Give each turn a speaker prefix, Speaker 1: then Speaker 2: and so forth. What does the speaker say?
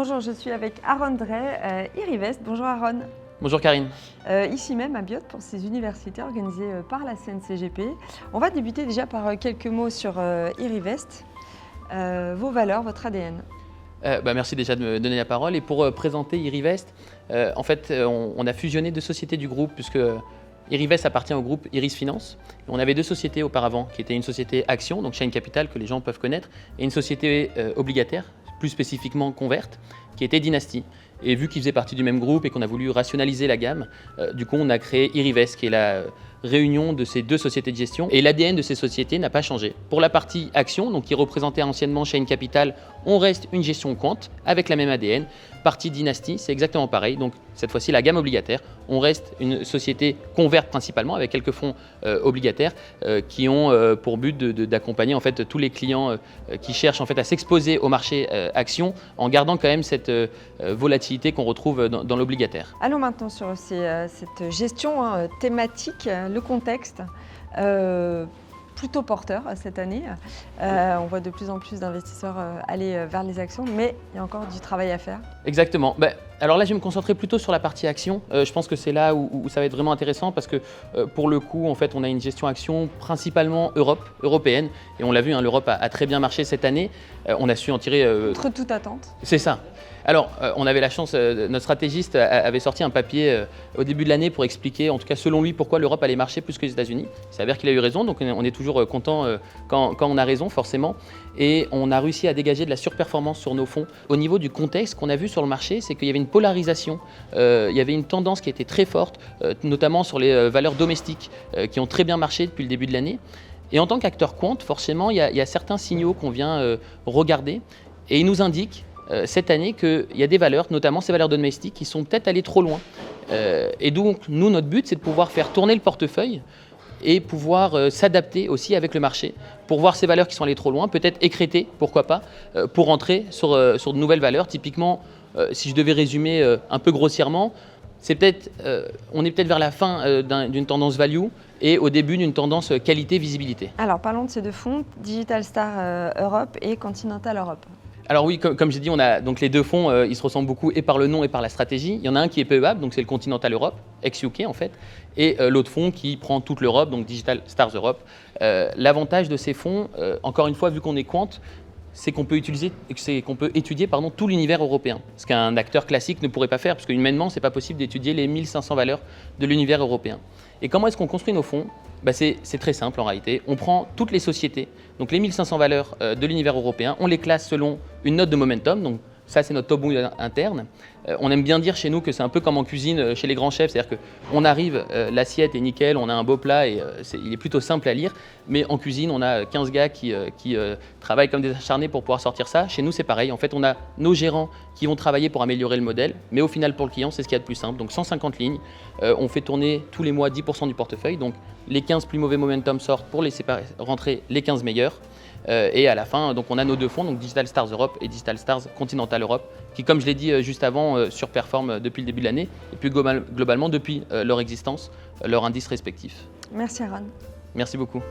Speaker 1: Bonjour, je suis avec Aaron Drey, Irivest. Bonjour Aaron.
Speaker 2: Bonjour Karine.
Speaker 1: Ici même à Biot pour ces universités organisées par la CNCGP. On va débuter déjà par quelques mots sur Irivest, vos valeurs, votre ADN.
Speaker 2: Merci déjà de me donner la parole. Et pour présenter Irivest, en fait, on a fusionné deux sociétés du groupe puisque Irivest appartient au groupe Iris Finance. On avait deux sociétés auparavant qui étaient une société action, donc Shine Capital que les gens peuvent connaître, et une société obligataire, plus spécifiquement Convert, qui était Dynasty. Et vu qu'ils faisaient partie du même groupe et qu'on a voulu rationaliser la gamme, du coup on a créé Irivest qui est la réunion de ces deux sociétés de gestion. Et l'ADN de ces sociétés n'a pas changé. Pour la partie action, donc qui représentait anciennement Shine Capital, on reste une gestion quant avec la même ADN. Partie Dynasty, c'est exactement pareil. Donc cette fois-ci la gamme obligataire, on reste une société Convert principalement avec quelques fonds obligataires qui ont pour but d'accompagner en fait tous les clients qui cherchent en fait à s'exposer au marché action en gardant quand même cette volatilité qu'on retrouve dans l'obligataire.
Speaker 1: Allons maintenant sur cette gestion thématique, le contexte. Plutôt porteur cette année. On voit de plus en plus d'investisseurs aller vers les actions, mais il y a encore du travail à faire.
Speaker 2: Exactement. Alors là, je vais me concentrer plutôt sur la partie action. Je pense que c'est là où ça va être vraiment intéressant parce que pour le coup, en fait, on a une gestion action principalement européenne. Et on l'a vu, l'Europe a très bien marché cette année. On a su en tirer…
Speaker 1: Contre toute attente.
Speaker 2: C'est ça. Alors, on avait la chance, notre stratégiste avait sorti un papier au début de l'année pour expliquer, en tout cas selon lui, pourquoi l'Europe allait marcher plus que les États-Unis. Il s'avère qu'il a eu raison, donc on est toujours content quand on a raison, forcément. Et on a réussi à dégager de la surperformance sur nos fonds. Au niveau du contexte qu'on a vu sur le marché, c'est qu'il y avait une polarisation, il y avait une tendance qui était très forte, notamment sur les valeurs domestiques qui ont très bien marché depuis le début de l'année. Et en tant qu'acteur quant, forcément, il y a certains signaux qu'on vient regarder et ils nous indiquent cette année qu'il y a des valeurs, notamment ces valeurs domestiques, qui sont peut-être allées trop loin. Et donc, nous, notre but, c'est de pouvoir faire tourner le portefeuille et pouvoir s'adapter aussi avec le marché pour voir ces valeurs qui sont allées trop loin, peut-être écréter, pourquoi pas, pour rentrer sur de nouvelles valeurs. Typiquement, si je devais résumer un peu grossièrement, on est peut-être vers la fin d'une tendance value et au début d'une tendance qualité-visibilité.
Speaker 1: Alors, parlons de ces deux fonds, Digital Star Europe et Continental Europe.
Speaker 2: Alors oui, comme j'ai dit, on a donc les deux fonds, ils se ressemblent beaucoup et par le nom et par la stratégie. Il y en a un qui est PEAB, donc c'est le Continental Europe, ex-UK en fait, et l'autre fonds qui prend toute l'Europe, donc Digital Stars Europe. L'avantage de ces fonds, encore une fois, vu qu'on est quant, c'est qu'on peut étudier tout l'univers européen, ce qu'un acteur classique ne pourrait pas faire, parce qu'humainement, c'est pas possible d'étudier les 1500 valeurs de l'univers européen. Et comment est-ce qu'on construit nos fonds ? C'est très simple en réalité. On prend toutes les sociétés, donc les 1500 valeurs de l'univers européen, on les classe selon une note de momentum. Donc ça, c'est notre top mood interne. On aime bien dire chez nous que c'est un peu comme en cuisine chez les grands chefs, c'est-à-dire qu'on arrive, l'assiette est nickel, on a un beau plat et il est plutôt simple à lire. Mais en cuisine, on a 15 gars qui travaillent comme des acharnés pour pouvoir sortir ça. Chez nous, c'est pareil. En fait, on a nos gérants qui vont travailler pour améliorer le modèle. Mais au final, pour le client, c'est ce qu'il y a de plus simple. Donc 150 lignes. On fait tourner tous les mois 10% du portefeuille. Donc les 15 plus mauvais momentum sortent pour laisser rentrer les 15 meilleurs. Et à la fin, donc on a nos deux fonds, donc Digital Stars Europe et Digital Stars Continental Europe, qui, comme je l'ai dit juste avant, surperforment depuis le début de l'année et puis globalement depuis leur existence, leur indice respectif.
Speaker 1: Merci Aaron.
Speaker 2: Merci beaucoup.